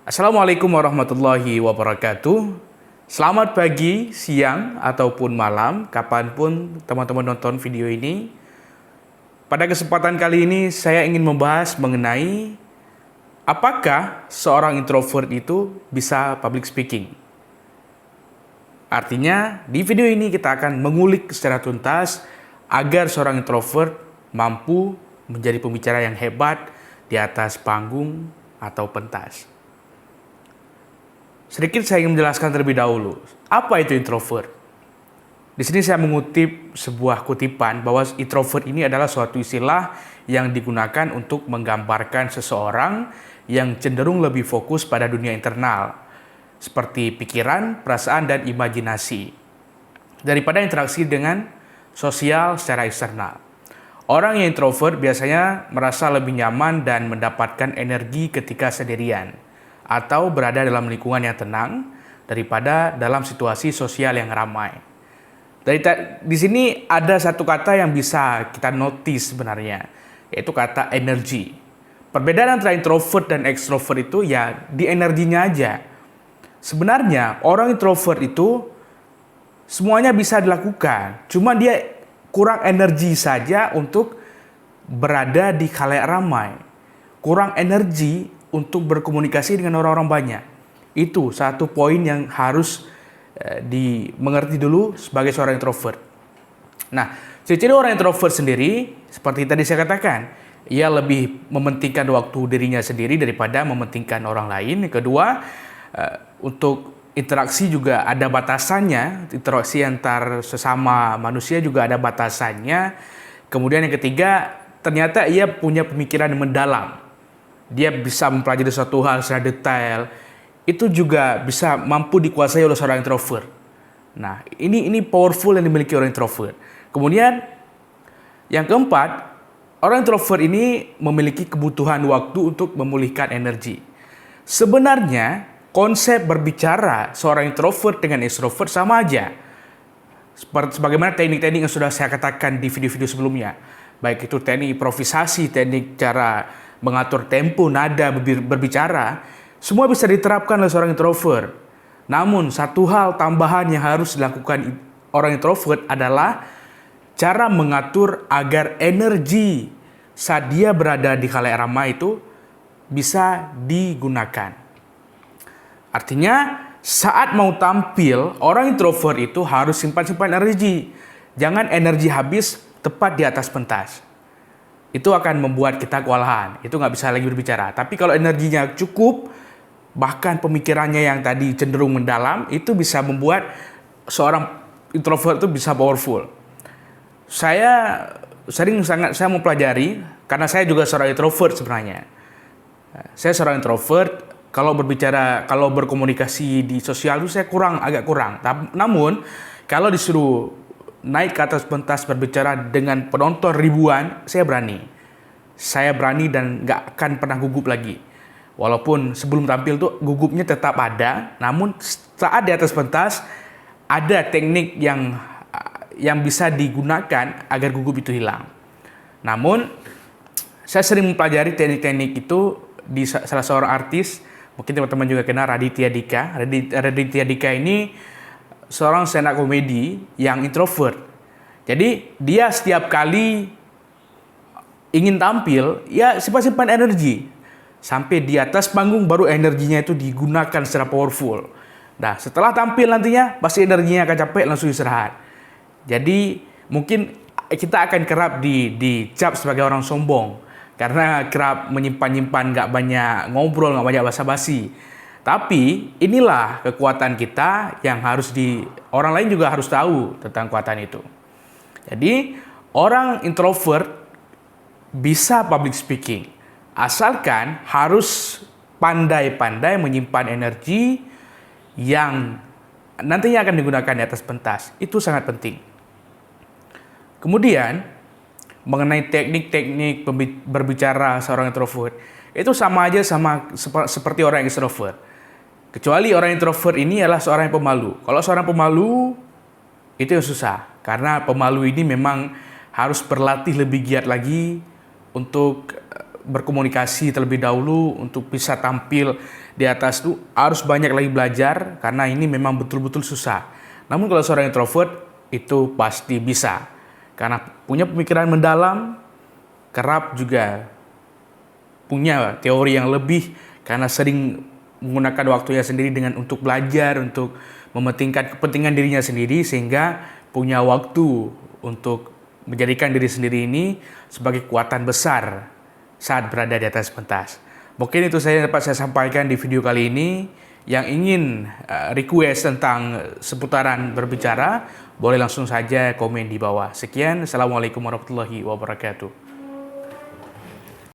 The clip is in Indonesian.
Assalamualaikum warahmatullahi wabarakatuh. Selamat pagi, siang, ataupun malam, kapanpun teman-teman nonton video ini. Pada kesempatan kali ini, saya ingin membahas mengenai apakah seorang introvert itu bisa public speaking. Artinya, di video ini kita akan mengulik secara tuntas agar seorang introvert mampu menjadi pembicara yang hebat di atas panggung atau pentas. Sedikit saya ingin menjelaskan terlebih dahulu, apa itu introvert? Di sini saya mengutip sebuah kutipan bahwa introvert ini adalah suatu istilah yang digunakan untuk menggambarkan seseorang yang cenderung lebih fokus pada dunia internal, seperti pikiran, perasaan, dan imajinasi, daripada interaksi dengan sosial secara eksternal. Orang yang introvert biasanya merasa lebih nyaman dan mendapatkan energi ketika sendirian, atau berada dalam lingkungan yang tenang daripada dalam situasi sosial yang ramai. Di sini ada satu kata yang bisa kita notice sebenarnya, yaitu kata energi. Perbedaan antara introvert dan extrovert itu ya di energinya aja. Sebenarnya orang introvert itu semuanya bisa dilakukan, cuma dia kurang energi saja untuk berada di khalayak ramai. Kurang energi untuk berkomunikasi dengan orang-orang banyak. Itu satu poin yang harus dimengerti dulu sebagai seorang introvert. Nah, ciri-ciri orang introvert sendiri, seperti tadi saya katakan, ia lebih mementingkan waktu dirinya sendiri daripada mementingkan orang lain. Yang kedua, untuk interaksi juga ada batasannya, interaksi antar sesama manusia juga ada batasannya. Kemudian yang ketiga, ternyata ia punya pemikiran yang mendalam. Dia bisa mempelajari suatu hal secara detail. Itu juga bisa mampu dikuasai oleh seorang introvert. Nah, ini powerful yang dimiliki orang introvert. Kemudian yang keempat, orang introvert ini memiliki kebutuhan waktu untuk memulihkan energi. Sebenarnya konsep berbicara seorang introvert dengan extrovert sama aja. Sebagaimana teknik-teknik yang sudah saya katakan di video-video sebelumnya. Baik itu teknik improvisasi, teknik cara mengatur tempo, nada berbicara, semua bisa diterapkan oleh seorang introvert. Namun, satu hal tambahan yang harus dilakukan orang introvert adalah cara mengatur agar energi saat dia berada di khalayak ramai itu bisa digunakan. Artinya, saat mau tampil, orang introvert itu harus simpan-simpan energi. Jangan energi habis tepat di atas pentas. Itu akan membuat kita kewalahan. Itu nggak bisa lagi berbicara. Tapi kalau energinya cukup, bahkan pemikirannya yang tadi cenderung mendalam, itu bisa membuat seorang introvert itu bisa powerful. Saya mempelajari, karena saya juga seorang introvert sebenarnya. Saya seorang introvert, kalau berkomunikasi di sosial itu saya agak kurang. Namun, kalau disuruh naik ke atas pentas berbicara dengan penonton ribuan, saya berani. Saya berani dan nggak akan pernah gugup lagi. Walaupun sebelum tampil tuh gugupnya tetap ada, namun saat di atas pentas ada teknik yang bisa digunakan agar gugup itu hilang. Namun saya sering mempelajari teknik-teknik itu di salah seorang artis, mungkin teman-teman juga kenal Raditya Dika. Raditya Dika ini seorang stand up komedi yang introvert. Jadi dia setiap kali ingin tampil, ya simpan energi. Sampai di atas panggung baru energinya itu digunakan secara powerful. Nah, setelah tampil nantinya pasti energinya akan capek, langsung istirahat. Jadi mungkin kita akan kerap dicap sebagai orang sombong karena kerap menyimpan-nyimpan, nggak banyak ngobrol, nggak banyak basa-basi. Tapi inilah kekuatan kita yang orang lain juga harus tahu tentang kekuatan itu. Jadi orang introvert bisa public speaking, asalkan harus pandai-pandai menyimpan energi yang nantinya akan digunakan di atas pentas. Itu sangat penting. Kemudian mengenai teknik-teknik berbicara seorang introvert, itu sama aja seperti orang extrovert. Kecuali orang introvert ini adalah seorang yang pemalu. Kalau seorang pemalu, itu yang susah. Karena pemalu ini memang harus berlatih lebih giat lagi untuk berkomunikasi terlebih dahulu, untuk bisa tampil di atas tuh harus banyak lagi belajar karena ini memang betul-betul susah. Namun kalau seorang introvert itu pasti bisa karena punya pemikiran mendalam, kerap juga punya teori yang lebih karena sering menggunakan waktunya sendiri dengan untuk belajar, untuk mementingkan kepentingan dirinya sendiri sehingga punya waktu untuk menjadikan diri sendiri ini sebagai kekuatan besar saat berada di atas pentas. Mungkin itu saja dapat saya sampaikan di video kali ini. Yang ingin request tentang seputaran berbicara, boleh langsung saja komen di bawah. Sekian, Assalamualaikum warahmatullahi wabarakatuh.